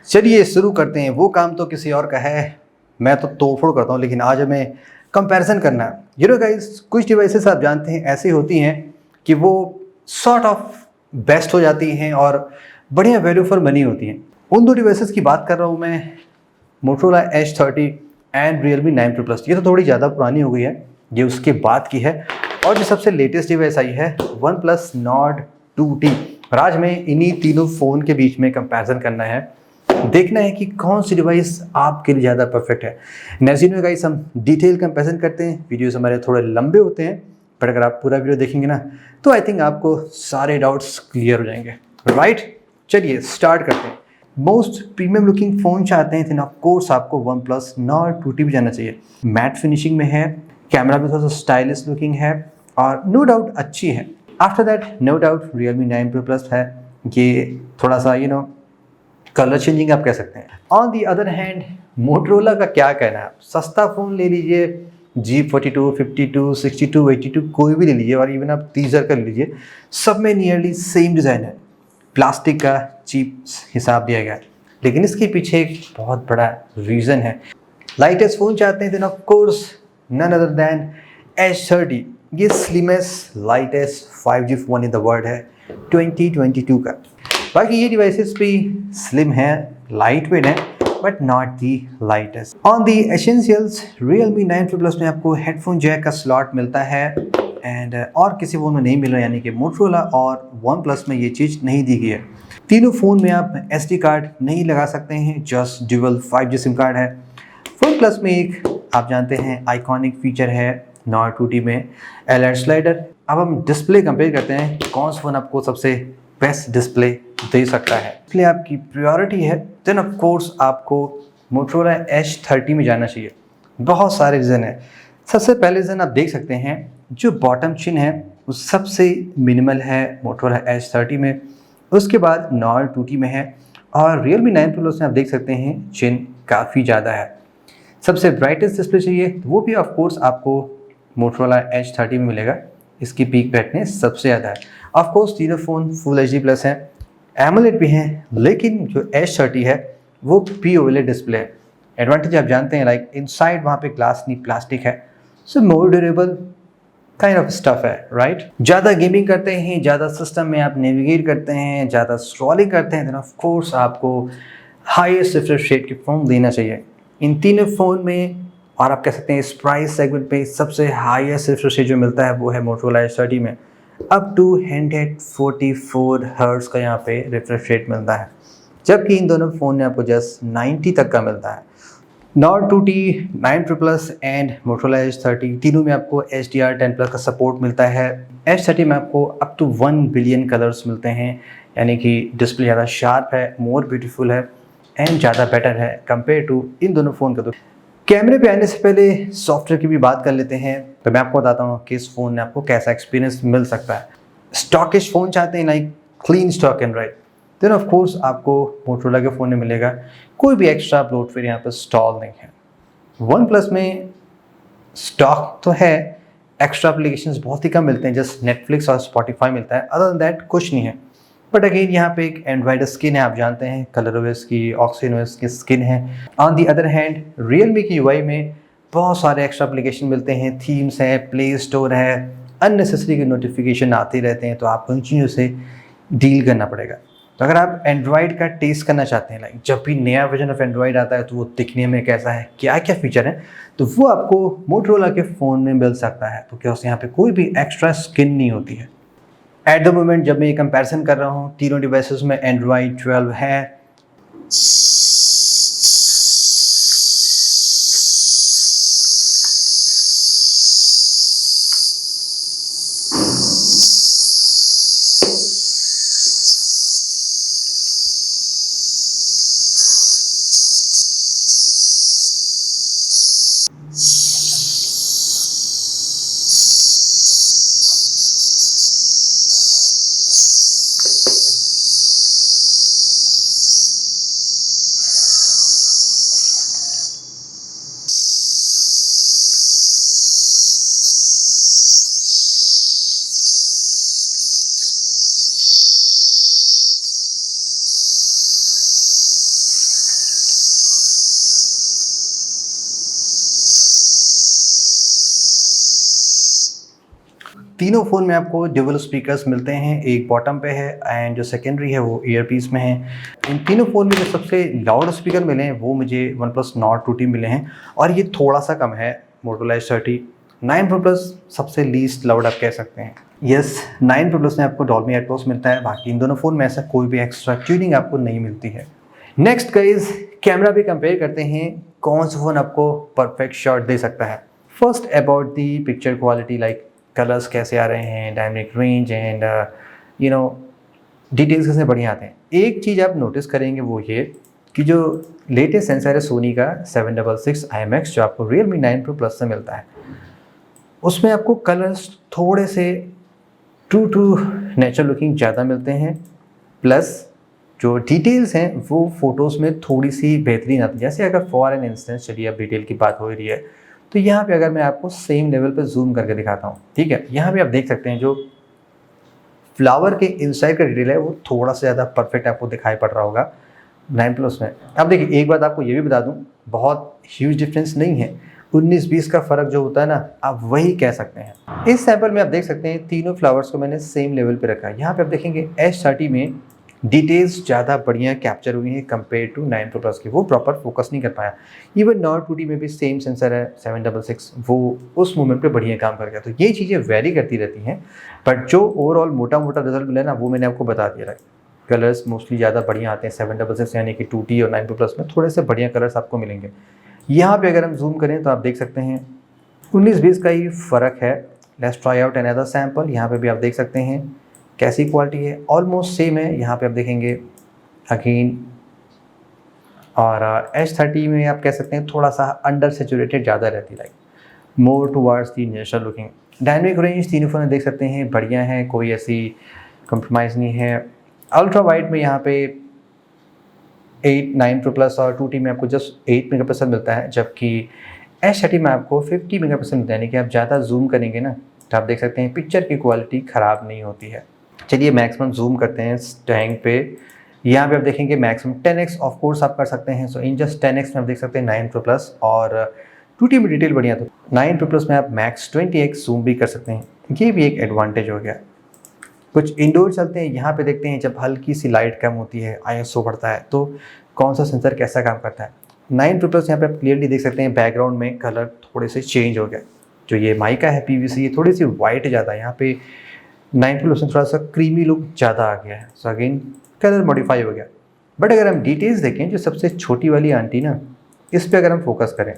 चलिए शुरू करते हैं। वो काम तो किसी और का है, मैं तो तोड़फोड़ करता हूँ, लेकिन आज हमें कंपैरिजन करना है। गाइस, कुछ डिवाइसेस आप जानते हैं ऐसी होती हैं कि वो सॉर्ट ऑफ बेस्ट हो जाती हैं और बढ़िया वैल्यू फॉर मनी होती हैं। उन दो डिवाइसेस की बात कर रहा हूँ मैं, Motorola H30 and Realme 9 Pro Plus। ये तो थोड़ी ज़्यादा पुरानी हो गई है, ये उसके बाद की है। और जो सबसे लेटेस्ट डिवाइस आई है OnePlus Nord 2T। और आज में इन्हीं तीनों फ़ोन के बीच में कंपैरिजन करना है, देखना है कि कौन सी डिवाइस आपके लिए ज़्यादा परफेक्ट है। नेक्स्ट में गाइस हम डिटेल कंपैरिजन करते हैं। वीडियोस हमारे थोड़े लंबे होते हैं, पर अगर आप पूरा वीडियो देखेंगे ना तो आई थिंक आपको सारे डाउट्स क्लियर हो जाएंगे। राइट, चलिए स्टार्ट करते हैं। मोस्ट प्रीमियम लुकिंग फ़ोन चाहते हैं तो ऑफ कोर्स आपको OnePlus Nord 2T भी जाना चाहिए। मैट फिनिशिंग में है, कैमरा भी थोड़ा सा स्टाइलिश लुकिंग है और नो डाउट अच्छी है। After that no doubt Realme 9 Pro Plus है, ये थोड़ा सा कलर चेंजिंग आप कह सकते हैं। On the other hand Motorola का क्या कहना है, आप सस्ता फ़ोन ले लीजिए, G42, 52, 62, 82 कोई भी ले लीजिए, और इवन आप 30,000 का ले लीजिए, सब में नियरली सेम डिज़ाइन है। प्लास्टिक का चीप हिसाब दिया गया है, लेकिन इसके पीछे एक बहुत बड़ा रीज़न है। लाइटेस्ट फ़ोन चाहते हैं then of course none other than H30। ये slimmest lightest 5G phone in the world है 2022 का। बाकी ये डिवाइसेस भी स्लिम है, लाइट वेट है, but not the lightest. On the essentials Realme 9 Pro Plus में आपको हेडफोन जैक का स्लॉट मिलता है एंड और किसी फ़ोन में नहीं मिल रहा, यानी कि मोटरोला और OnePlus में ये चीज़ नहीं दी गई है। तीनों फ़ोन में आप SD कार्ड नहीं लगा सकते हैं, just dual 5G SIM card है। OnePlus में एक आप जानते हैं आइकॉनिक फीचर है Nord 2T में LED स्लाइडर। अब हम डिस्प्ले कंपेयर करते हैं, कौन सा फ़ोन आपको सबसे बेस्ट डिस्प्ले दे सकता है। इसलिए आपकी प्रायोरिटी है देन ऑफ कोर्स आपको मोटरोला H30 में जाना चाहिए। बहुत सारे रीज़न है। सबसे पहले रीज़न आप देख सकते हैं, जो बॉटम चिन है वो सबसे मिनिमल है मोटरोला H30 में, उसके बाद Nord 2T में है, और Realme 9 Pro Plus में आप देख सकते हैं चिन काफ़ी ज़्यादा है। सबसे ब्राइटेस्ट डिस्प्ले चाहिए तो वो भी ऑफ कोर्स आपको मोटरोला H30 में मिलेगा, इसकी पीक ब्राइटनेस सबसे ज़्यादा है। ऑफ कोर्स तीनों फ़ोन फुल HD प्लस हैं, एमोलेड भी हैं, लेकिन जो H30 है वो POLED डिस्प्ले है। एडवांटेज आप जानते हैं, लाइक इनसाइड वहाँ पे ग्लास नहीं प्लास्टिक है, so more durable kind of stuff है। राइट, ज़्यादा गेमिंग करते हैं, ज़्यादा सिस्टम में आप नेविगेट करते हैं, ज़्यादा स्क्रॉलिंग करते हैं, देन ऑफ कोर्स आपको हाईएस्ट रिफ्रेश रेट के फ़ोन लेना चाहिए इन तीनों फ़ोन में। और आप कह सकते हैं इस प्राइस सेगमेंट पे सबसे हाईएस्ट रिफ्रेश रेट जो मिलता है वो है मोटरोला H30 में, अप टू 144 हर्ट्ज़ का यहाँ पे रिफ्रेश रेट मिलता है, जबकि इन दोनों फ़ोन में आपको जस्ट 90 तक का मिलता है। Nord 2T, 9 Pro Plus and Motorola H30 तीनों में आपको HDR10+ का सपोर्ट मिलता है। H30 में आपको अप टू 1 बिलियन कलर्स मिलते हैं, यानी कि डिस्प्ले ज़्यादा शार्प है, मोर ब्यूटीफुल है एंड ज़्यादा बेटर है कंपेयर टू इन दोनों फ़ोन का। तो कैमरे पे आने से पहले सॉफ्टवेयर की भी बात कर लेते हैं, तो मैं आपको बताता हूँ कि इस फ़ोन में आपको कैसा एक्सपीरियंस मिल सकता है। स्टॉकिश फ़ोन चाहते हैं, like clean stock Android, then of course आपको मोटरोला के फ़ोन में मिलेगा, कोई भी एक्स्ट्रा अपलोडवेयर यहाँ पर इंस्टॉल नहीं है। OnePlus में स्टॉक तो है, एक्स्ट्रा एप्लीकेशंस बहुत ही कम मिलते हैं, जस्ट नेटफ्लिक्स और स्पॉटिफाई मिलता है, अदर देन दैट कुछ नहीं है। बट अगेन यहाँ पे एक एंड्रॉइड स्किन है, आप जानते हैं ColorOS की, OxygenOS की स्किन है। On the other hand Realme की UI में बहुत सारे एक्स्ट्रा एप्लीकेशन मिलते हैं, थीम्स है, प्ले स्टोर है, अननेसेसरी के नोटिफिकेशन आते रहते हैं, तो आपको इन चीज़ों से डील करना पड़ेगा। तो अगर आप एंड्रॉइड का टेस्ट करना चाहते हैं, लाइक जब भी नया वर्जन ऑफ एंड्रॉइड आता है तो वो दिखने में कैसा है, क्या क्या फीचर है, तो वो आपको मोटरोला के फ़ोन में मिल सकता है, तो क्या उस यहाँ पे कोई भी एक्स्ट्रा स्किन नहीं होती है। एट द मोमेंट जब मैं ये कंपैरिजन कर रहा हूँ, तीनों डिवाइसेस में एंड्रॉइड 12 है। तीनों फ़ोन में आपको डुअल स्पीकर्स मिलते हैं, एक बॉटम पे है एंड जो सेकेंडरी है वो ईयरपीस में है। इन तीनों फ़ोन में जो सबसे लाउड स्पीकर मिले हैं वो मुझे OnePlus Nord 2T मिले हैं और ये थोड़ा सा कम है Motorola H30। 9 Pro Plus सबसे लीस्ट लाउड आप कह सकते हैं। यस, 9 Pro Plus में आपको Dolby Atmos मिलता है, बाकी इन दोनों फ़ोन में ऐसा कोई भी एक्स्ट्रा ट्यूनिंग आपको नहीं मिलती है। नेक्स्ट गाइस, कैमरा भी कंपेयर करते हैं, कौन सा फ़ोन आपको परफेक्ट शॉट दे सकता है। First about the picture quality, like colours कैसे आ रहे हैं, डायनेमिक रेंज एंड डिटेल्स कैसे बढ़िया आते हैं। एक चीज़ आप नोटिस करेंगे वो ये कि जो लेटेस्ट सेंसर है सोनी का 766 IMX जो आपको Realme 9 Pro Plus से मिलता है, उसमें आपको कलर्स थोड़े से ट्रू टू नेचुरल लुकिंग ज़्यादा मिलते हैं, प्लस जो डिटेल्स हैं वो फ़ोटोज़ में थोड़ी सी बेहतरीन आती है। जैसे अगर फॉर एन इंस्टेंस, चलिए अब डिटेल की बात हो रही है, तो यहाँ पे अगर मैं आपको सेम लेवल पे जूम करके दिखाता हूँ, ठीक है, यहाँ पे आप देख सकते हैं जो फ्लावर के इनसाइड का डिटेल है वो थोड़ा सा ज़्यादा परफेक्ट आपको दिखाई पड़ रहा होगा 9 Plus में। अब देखिए एक बात आपको ये भी बता दूँ, बहुत ह्यूज डिफरेंस नहीं है, 19-20 का फ़र्क जो होता है ना, आप वही कह सकते हैं। इस सैंपल में आप देख सकते हैं तीनों फ्लावर्स को मैंने सेम लेवल पे रखा है। यहाँ पे आप देखेंगे H30 में डिटेल्स ज़्यादा बढ़िया कैप्चर हुई हैं कंपेयर टू 9 Pro Plus की, वो प्रॉपर फोकस नहीं कर पाया। इवन Nord 2T में भी सेम सेंसर है 766, वो उस मोमेंट पे बढ़िया काम कर गया। तो ये चीज़ें वेरी करती रहती हैं, बट जो ओवरऑल मोटा मोटा रिजल्ट मिला ना वो मैंने आपको बता दिया है। कलर्स मोस्टली ज़्यादा बढ़िया आते हैं 766 यानी कि 2T और 9 Pro Plus में थोड़े से बढ़िया कलर्स आपको मिलेंगे। यहाँ पे अगर हम जूम करें तो आप देख सकते हैं 19-20 का ही फ़र्क है। Let's try out another sample. यहाँ पे भी आप देख सकते हैं कैसी क्वालिटी है, ऑलमोस्ट सेम है। यहाँ पे आप देखेंगे अगेन, और H30 में आप कह सकते हैं थोड़ा सा अंडर सेचुरेटेड ज़्यादा रहती है, like more towards the natural looking. Dynamic range तीनों फोन देख सकते हैं बढ़िया है, कोई ऐसी कंप्रोमाइज़ नहीं है। अल्ट्रा वाइड में यहाँ पे 9 Pro Plus और 2T में आपको जस्ट 8 मेगापिक्सल मिलता है, जबकि H30 में आपको 50 मेगापिक्सल मिलता है। यानी कि आप ज़्यादा जूम करेंगे ना तो आप देख सकते हैं पिक्चर की क्वालिटी ख़राब नहीं होती है। चलिए मैक्सिमम जूम करते हैं टैंक पे। यहाँ पे आप देखेंगे मैक्सिमम 10x ऑफ कोर्स आप कर सकते हैं। सो इन जस्ट 10x में आप देख सकते हैं 9 Pro Plus, और 2T में डिटेल बढ़िया, तो 9 Pro Plus में आप मैक्स 20x जूम भी कर सकते हैं। ये भी एक एडवांटेज हो गया। कुछ इंडोर चलते हैं, यहाँ पे देखते हैं जब हल्की सी लाइट कम होती है, ISO बढ़ता है, तो कौन सा सेंसर कैसा काम करता है। 9 Pro Plus यहाँ पे आप क्लियरली देख सकते हैं बैकग्राउंड में कलर थोड़े से चेंज हो गया। जो ये माइका है PVC, ये थोड़ी सी वाइट ज़्यादा है। यहाँ पे 9 Pro Plus में थोड़ा सा क्रीमी लुक ज़्यादा आ गया है। सो अगेन कलर मॉडिफाई हो गया। बट अगर हम डिटेल्स देखें, जो सबसे छोटी वाली आंटी ना, इस पे अगर हम फोकस करें,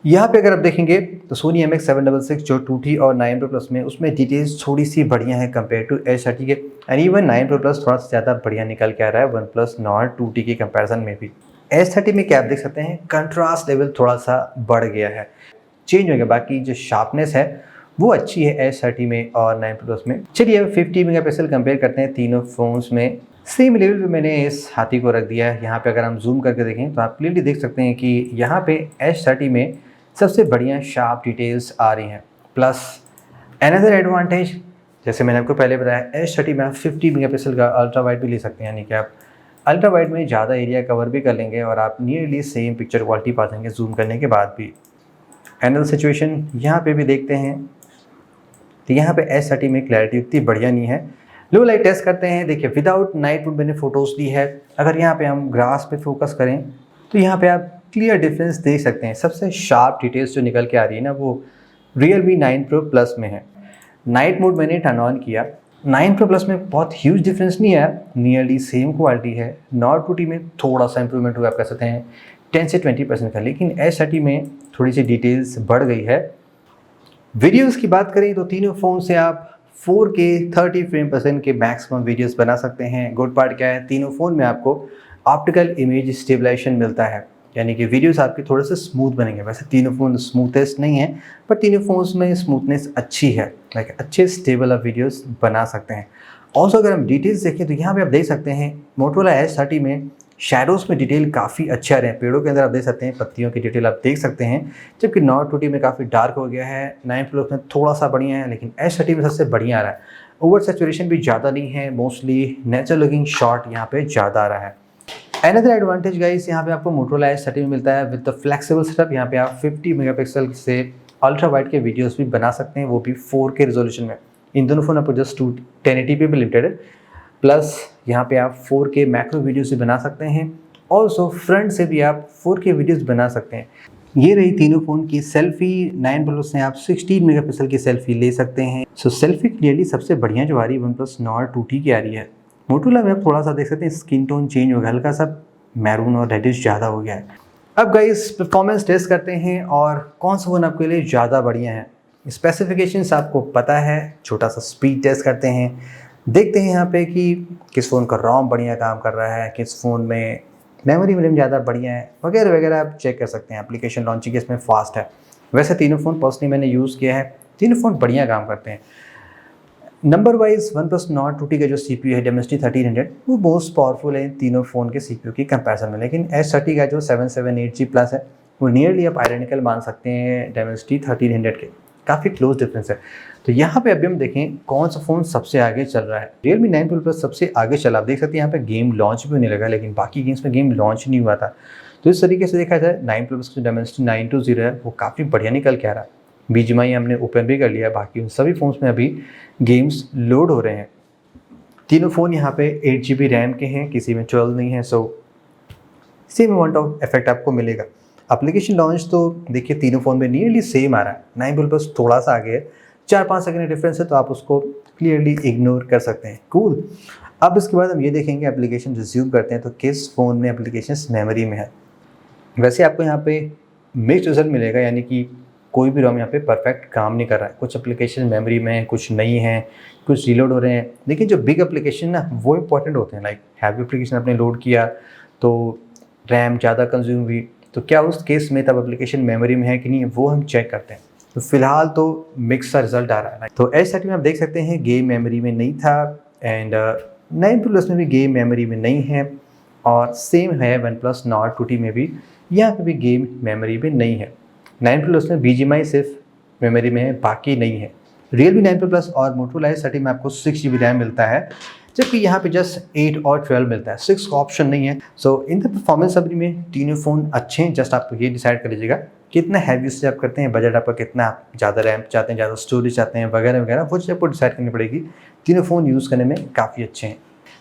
यहाँ पे अगर आप देखेंगे तो Sony MX766 जो 2T और 9 Pro Plus में, उसमें डिटेल्स थोड़ी सी बढ़िया है कंपेयर टू H30 के। एंड इवन 9 Pro Plus थोड़ा सा ज़्यादा बढ़िया निकल के आ रहा है OnePlus Nord 2T के कंपैरिजन में भी। H30 में क्या आप देख सकते हैं कंट्रास्ट लेवल थोड़ा सा बढ़ गया है, चेंज हो गया। बाकी जो शार्पनेस है वो अच्छी है H30 में और 9 Pro Plus में। चलिए अब 50 मेगापिक्सल कंपेयर करते हैं तीनों फ़ोन्स में। सेम लेवल पे मैंने इस हाथी को रख दिया है। यहाँ पे अगर हम जूम करके देखें तो आप क्लियरली देख सकते हैं कि यहाँ पे H30 में सबसे बढ़िया शार्प डिटेल्स आ रही हैं। प्लस अनदर एडवांटेज, जैसे मैंने आपको पहले बताया, H30 में आप 50 मेगापिक्सल का अल्ट्रा वाइड भी ले सकते हैं। यानी कि आप अल्ट्रा वाइड में ज़्यादा एरिया कवर भी कर लेंगे और आप नियरली सेम पिक्चर क्वालिटी पा जाएंगे जूम करने के बाद भी। अनदर सिचुएशन यहाँ पे भी देखते हैं, तो यहाँ पे H30 में क्लैरिटी उतनी बढ़िया नहीं है। लो लाइट टेस्ट करते हैं। देखिए विदाउट नाइट मोड मैंने फ़ोटोज़ ली है। अगर यहाँ पे हम ग्रास पे फोकस करें तो यहाँ पे आप क्लियर डिफरेंस देख सकते हैं। सबसे शार्प डिटेल्स जो निकल के आ रही है ना, वो Realme 9 Pro Plus में है। नाइट मोड मैंने टर्न ऑन किया, 9 Pro Plus में बहुत ह्यूज डिफरेंस नहीं है, नियरली सेम क्वालिटी है। Nord 2T में थोड़ा सा इंप्रूवमेंट हुआ, आप कह सकते हैं 10 से 20% का, लेकिन H30 में थोड़ी सी डिटेल्स बढ़ गई है। वीडियोस की बात करें तो तीनों फ़ोन से आप 4K 30 फ्रेम पर सेकंड के मैक्सिमम वीडियोस बना सकते हैं। गुड पार्ट क्या है, तीनों फ़ोन में आपको ऑप्टिकल इमेज स्टेबलाइजेशन मिलता है, यानी कि वीडियोस आपके थोड़े से स्मूथ बनेंगे। वैसे तीनों फ़ोन स्मूथेस्ट नहीं है, पर तीनों फ़ोन्स में स्मूथनेस अच्छी है, लाइक अच्छे स्टेबल आप वीडियोस बना सकते हैं। ऑल्सो अगर हम डिटेल्स देखें तो यहाँ पे आप देख सकते हैं Motorola H30 में शैडोज़ में डिटेल काफ़ी अच्छे आ रहे हैं। पेड़ों के अंदर आप देख सकते हैं पत्तियों की डिटेल आप देख सकते हैं, जबकि Nord 2T में काफ़ी डार्क हो गया है। 9 Pro में थोड़ा सा बढ़िया है, लेकिन H30 में सबसे बढ़िया आ रहा है। ओवर सैचुरेशन भी ज़्यादा नहीं है, मोस्टली नेचुरल लुकिंग शॉट यहाँ पे ज़्यादा आ रहा है। अनदर एडवांटेज गाइस, यहाँ पे आपको Motorola H30 में मिलता है विद द फ्लेक्सिबल सेटअप। यहाँ पे आप 50 मेगापिक्सल से अल्ट्रा वाइड के वीडियोस भी बना सकते हैं, वो भी 4K रेजोल्यूशन में। इन दोनों फ़ोन आपको जस्ट 1080p पे लिमिटेड है, प्लस यहाँ पे आप 4K मैक्रो वीडियोस भी बना सकते हैं। ऑल्सो फ्रंट से भी आप 4K वीडियोस बना सकते हैं। ये रही तीनों फ़ोन की सेल्फी। 9 प्लस से आप 16 मेगापिक्सल की सेल्फी ले सकते हैं। सो सेल्फी क्लियरली सबसे बढ़िया जो आ रही है OnePlus Nord 2T की आ रही है। मोटोरोला में आप थोड़ा सा देख सकते हैं स्किन टोन चेंज हो गया, हल्का सा मैरून और रेडिश ज़्यादा हो गया है। अब गाइस परफॉर्मेंस टेस्ट करते हैं और कौन सा फ़ोन आपके लिए ज़्यादा बढ़िया है। स्पेसिफिकेशंस आपको पता है, छोटा सा स्पीड टेस्ट करते हैं, देखते हैं यहाँ पे कि किस फ़ोन का रोम बढ़िया काम कर रहा है, किस फ़ोन में मेमोरी मिलियन ज़्यादा बढ़िया है, वगैरह वगैरह आप चेक कर सकते हैं। एप्लीकेशन लॉन्चिंग इसमें फास्ट है। वैसे तीनों फ़ोन पर्सनली मैंने यूज़ किया है, तीनों फ़ोन बढ़िया काम करते हैं। Number wise OnePlus Nord 2T का जो CPU है Dimensity 1300 वो मोस्ट पावरफुल है तीनों फ़ोन के CPU की कंपैरिजन में, लेकिन S30 का जो 778G प्लस है वो नियरली आप आइडेंटिकल मान सकते हैं Dimensity 1300 के, काफ़ी क्लोज डिफरेंस है। तो यहाँ पे अभी हम देखें कौन सा फ़ोन सबसे आगे चल रहा है। Realme 9 Pro Plus सबसे आगे चला, आप देख सकते हैं यहाँ पे गेम लॉन्च भी होने लगा, लेकिन बाकी गेम्स में गेम लॉन्च नहीं हुआ था। तो इस तरीके से देखा जाए 9 Pro Plus का जो Dimensity 920 है वो काफ़ी बढ़िया निकल के आ रहा है। BGMI हमने ओपन भी कर लिया, बाकी उन सभी फ़ोन्स में अभी गेम्स लोड हो रहे हैं। तीनों फ़ोन यहाँ पे 8GB रैम के हैं, किसी में 12 नहीं है, so same amount of effect आपको मिलेगा। एप्लीकेशन लॉन्च तो देखिए तीनों फ़ोन में नियरली सेम आ रहा है। 9 Pro Plus थोड़ा सा आगे है, 4-5 सेकंड डिफरेंस है, तो आप उसको क्लियरली इग्नोर कर सकते हैं। कूल। अब इसके बाद हम ये देखेंगे एप्लीकेशन रिज्यूम करते हैं तो किस फ़ोन में एप्लीकेशन मेमोरी में है। वैसे आपको यहाँ पे मिक्स्ड रिजल्ट मिलेगा, यानी कि कोई भी रोम यहाँ पे परफेक्ट काम नहीं कर रहा है। कुछ एप्लीकेशन मेमोरी में है, कुछ नहीं है, कुछ रीलोड हो रहे हैं। लेकिन जो बिग एप्लीकेशन ना वो इंपॉर्टेंट होते हैं, लाइक हैवी एप्लीकेशन आपने लोड किया तो रैम ज़्यादा कंज्यूम हुई, तो क्या उस केस में तब एप्लीकेशन मेमोरी में है कि नहीं है वो हम चेक करते हैं। तो फिलहाल तो मिक्स सा रिजल्ट आ रहा है। तो S30 में आप देख सकते हैं गेम मेमोरी में नहीं था, एंड 9 Pro Plus में भी गेम मेमोरी में नहीं है, और सेम है OnePlus Nord 2T में भी, यहाँ पे भी गेम मेमोरी में नहीं है। 9 Pro Plus में BGMI सिर्फ मेमोरी में है, बाकी नहीं है। Realme 9 Pro Plus और Motorola S30 में आपको 6GB रैम मिलता है, जबकि यहाँ पे जस्ट 8 और 12 मिलता है, 6 का ऑप्शन नहीं है। सो इन द परफॉर्मेंस समरी में तीनों फ़ोन अच्छे हैं। जस्ट आप ये डिसाइड कर लीजिएगा कितना हैवी यूसेज आप करते हैं, बजट आपका कितना, आप ज़्यादा रैम चाहते हैं, ज़्यादा स्टोरेज चाहते हैं, वगैरह वगैरह, वो चीज़ आपको डिसाइड करनी पड़ेगी। तीनों फ़ोन यूज़ करने में काफ़ी अच्छे हैं।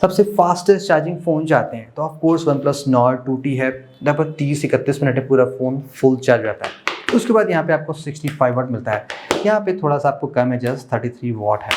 सबसे फास्टेस्ट चार्जिंग फ़ोन चाहते हैं तो of course OnePlus Nord 2T है, लगभग 30-31 मिनट में पूरा फ़ोन फुल चार्ज रहता है। उसके बाद यहाँ पे आपको 65 वाट मिलता है, यहाँ पे थोड़ा सा आपको कम है, जस्ट 33 वाट है।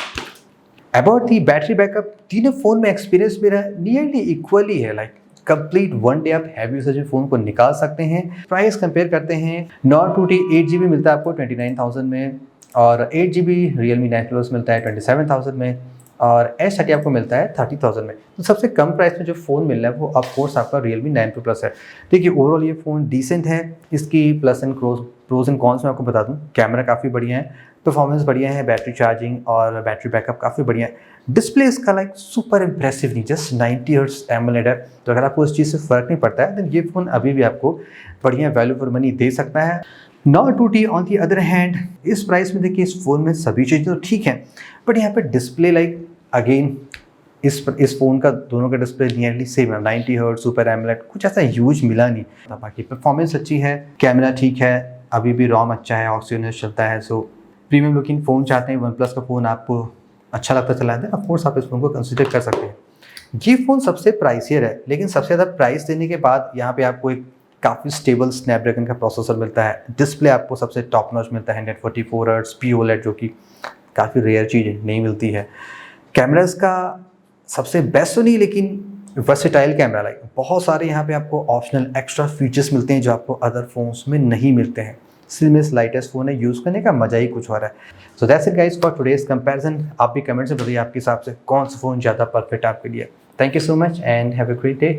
अबाउट दी बैटरी बैकअप, तीनों फ़ोन में एक्सपीरियंस मेरा नियरली इक्वली है, लाइक कंप्लीट 1 डे आप हैवी यूसेज फ़ोन को निकाल सकते हैं। प्राइस कंपेयर करते हैं, Nord 2T 8GB मिलता है आपको 29,000 में, और 8GB Realme 9 Pro Plus मिलता है 27,000 में, और S30 आपको मिलता है 30,000 में। तो सबसे कम प्राइस में जो फ़ोन मिल रहा है वो ऑफ कोर्स आपका Realme 9 Pro Plus है। देखिए ओवरऑल ये फ़ोन डिसेंट है। इसकी प्रोज एंड कॉन्स मैं आपको बता दूं, कैमरा काफ़ी बढ़िया है, परफॉर्मेंस बढ़िया है, बैटरी चार्जिंग और बैटरी बैकअप काफ़ी बढ़िया है। डिस्प्ले इसका लाइक सुपर इंप्रेसिव नहीं, जस्ट 90 हर्ट्ज एमोलेड है, तो अगर आपको इस चीज़ से फ़र्क नहीं पड़ता है तो ये फ़ोन अभी भी आपको बढ़िया वैल्यू फॉर मनी दे सकता है। Nord 2T on the other hand, इस प्राइस में देखिए इस फ़ोन में सभी चीज़ें तो ठीक हैं, बट यहाँ पे डिस्प्ले लाइक अगेन इस फ़ोन का दोनों का डिस्प्ले नियरली सेम है, 90 हर्ट्ज सुपर एमोलेड, कुछ ऐसा ह्यूज मिला नहीं। बाकी परफॉर्मेंस अच्छी है, कैमरा ठीक है, अभी भी रोम अच्छा है, ऑक्सीजन चलता है। सो प्रीमियम लुकिंग फ़ोन चाहते हैं, OnePlus का फ़ोन आपको अच्छा लगता चलाते हैं, ऑफकोर्स आप इस फ़ोन को कंसिडर कर सकते हैं। ये फ़ोन सबसे प्राइसियर है, लेकिन सबसे ज़्यादा प्राइस देने के बाद यहाँ पे आपको एक काफ़ी स्टेबल स्नैपड्रैगन का प्रोसेसर मिलता है। डिस्प्ले आपको सबसे टॉप नॉच मिलता है 144 हर्ट्ज POLED, जो कि काफ़ी रेयर चीज़ है, नहीं मिलती है। कैमरास का सबसे बेस्ट तो नहीं, लेकिन वर्सेटाइल कैमरा, लाइक बहुत सारे यहाँ पे आपको ऑप्शनल एक्स्ट्रा फीचर्स मिलते हैं जो आपको अदर फोन्स में नहीं मिलते हैं। स्लिमेस्ट लाइटेस्ट फ़ोन है, यूज़ करने का मज़ा ही कुछ हो रहा है। So that's it guys for today's comparison. आप भी कमेंट्स में बताइए आपके हिसाब से कौन सा फ़ोन ज़्यादा परफेक्ट आपके लिए। Thank you so much and have a great day.